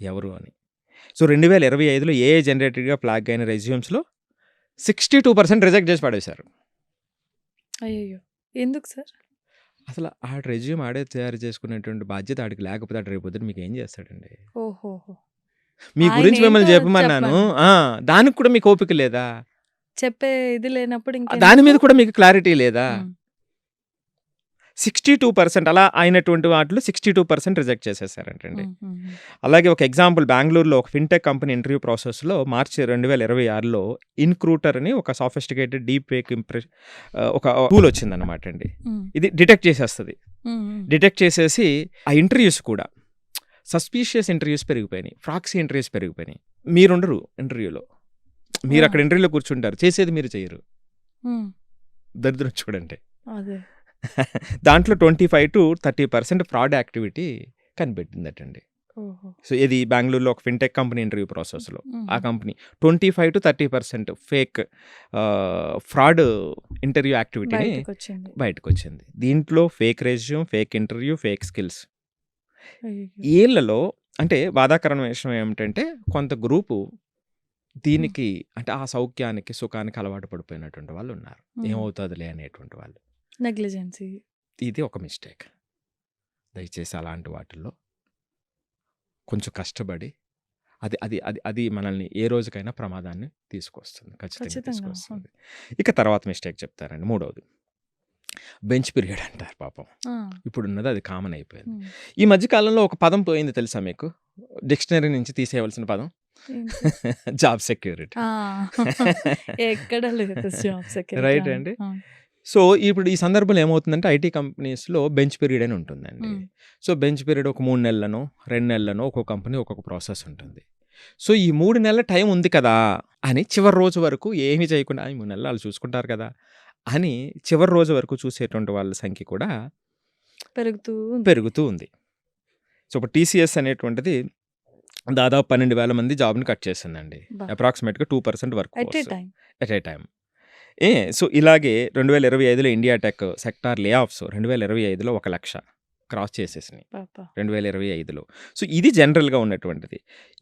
ఎవరు అని. So 2025లో AI జనరేటెడ్‌గా flag అయిన రెజ్యూమ్స్‌లో 62% రిజెక్ట్ చేసి పడేశారు. అయ్యయ్యో! ఎందుకు సార్? అసలు ఆడి రెజ్యూమ్ ఆడే తయారు చేసుకునేటువంటి బాధ్యత ఆడికి లేకపోతే ఆడు రేపొద్దున మీకేం చేస్తాడండి? ఓహోహో! మీ గురించి మిమ్మల్ని ఆయనేంటో చెప్పమన్నాను. చెప్పమని. దానికి కూడా మీకు ఓపిక లేదా? చెప్పే ఇది లేనప్పుడు దాని మీద ఇంకెందుకు? కూడా మీకు క్లారిటీ లేదా? హ్మ్. 62% అలా అయినటువంటి వాటిలో 62% రిజెక్ట్ చేసేసారంటండి. హ్మ్. హ్మ్. హ్మ్. అలాగే ఒక ఎగ్జాంపుల్ బెంగుళూరులో ఒక ఫిన్‌టెక్ కంపెనీ ఇంటర్వ్యూ ప్రాసెస్‌లో మార్చి 2026లో ఇన్‌క్రూటర్ అని ఒక సోఫిస్టికేటెడ్ డీప్ ఫేక్ ఒక టూల్ వచ్చిందన్నమాట అండి. హ్మ్. ఇది డిటెక్ట్ చేసేస్తది. హ్మ్. హ్మ్. డిటెక్ట్ చేసేసి ఆ ఇంటర్వ్యూస్ కూడా సస్పీషియస్ ఇంటర్వ్యూస్ పెరిగిపోయినాయి. ప్రాక్సీ ఇంటర్వ్యూస్ పెరిగిపోయినాయి. మీరుండరు ఇంటర్వ్యూలో. మీరు ఆ! అక్కడ ఇంటర్వ్యూలో కూర్చుంటారు. చేసేది మీరు చెయ్యరు. హ్మ్. దరిద్రం చూడండి. అదే. దాంట్లో 25-30% ఫ్రాడ్ యాక్టివిటీ కనిపెట్టిందటండి. ఓహో! సో ఇది బెంగుళూరులో ఒక ఫిన్‌టెక్ కంపెనీ ఇంటర్వ్యూ ప్రాసెస్‌లో. ఆ హుహు. కంపెనీ 25-30% ఫేక్ ఫ్రాడ్ ఇంటర్వ్యూ యాక్టివిటీని బయటకొచ్చింది. బయటకొచ్చింది. దీంట్లో fake resume, fake interview, fake skills. అయ్యయ్యో! ఈళ్ళలో అంటే బాధాకరమైన విషయం ఏమిటంటే కొంత గ్రూపు హ్మ్. దీనికి అంటే ఆ సౌఖ్యానికి, సుఖానికి అలవాటు పడిపోయినటువంటి వాళ్ళున్నారు. హ్మ్. ఏమవుతాదిలే అనేటువంటి వాళ్ళు. నెగ్లిజెన్సీ. ఇది ఒక మిస్టేక్. దయచేసి అలాంటి వాటిల్లో కొంచెం కష్టపడి అది అది అది అది మనల్ని ఏ రోజుకైనా ప్రమాదాన్ని తీసుకొస్తుంది. ఖచ్చితంగా ఖచ్చితంగా. అవును. తీసుకొస్తుంది. ఇక తర్వాత మిస్టేక్ చెప్తారండి మూడోది. బెంచ్ పీరియడ్ అంటారు పాపం. ఆ! ఇప్పుడున్నది అది కామన్ అయిపోయింది. హ్మ్. ఈ మధ్య కాలంలో ఒక పదం పోయింది తెలుసా మీకు? డిక్షనరీ నుంచి తీసేయవలసిన పదం. ఏంటి? Job security. ఆ! ఎక్కడ లేదు జాబ్ సెక్యూరిటీ. రైట్ అవును. అండి. అవును. సో, ఇప్పుడు ఈ సందర్భంలో ఏమవుతుందంటే ఐటీ కంపెనీస్‌లో బెంచ్ పీరియడ్ అని ఉంటుందండి. హ్మ్. సో, బెంచ్ పీరియడ్ ఒక 3 నెలలనో, 2 నెలలనో ఒక్కో కంపెనీ ఒక్కొక్క ప్రాసెస్ ఉంటుంది. సో, ఈ 3 నెలల టైం ఉంది కదా! అని చివరి రోజు వరకు ఏమీ చేయకుండా ఈ 3 నెలలు ఆళ్ళు చూసుకుంటారు కదా! అని చివరి రోజు వరకు చూసేటువంటి వాళ్ళ సంఖ్య కూడా పెరుగుతూ ఉంది. పెరుగుతూ ఉంది. సో, ఇప్పుడు టీసీఎస్ అనేటువంటిది దాదాపు 12,000 మంది జాబ్‌ని కట్ చేసిందండి. అబ్బా! అప్రాక్సిమేట్‌గా 2% work at a force time. At a time. So, ఇలాగే 2025లో ఇండియా టెక్ సెక్టార్ లే ఆఫ్స్ 2025లో 1,00,000 క్రాస్ చేసేసినాయి. అబ్బబ్బా! 2025లో. సో, ఇది జనరల్‌గా ఉన్నటువంటిది.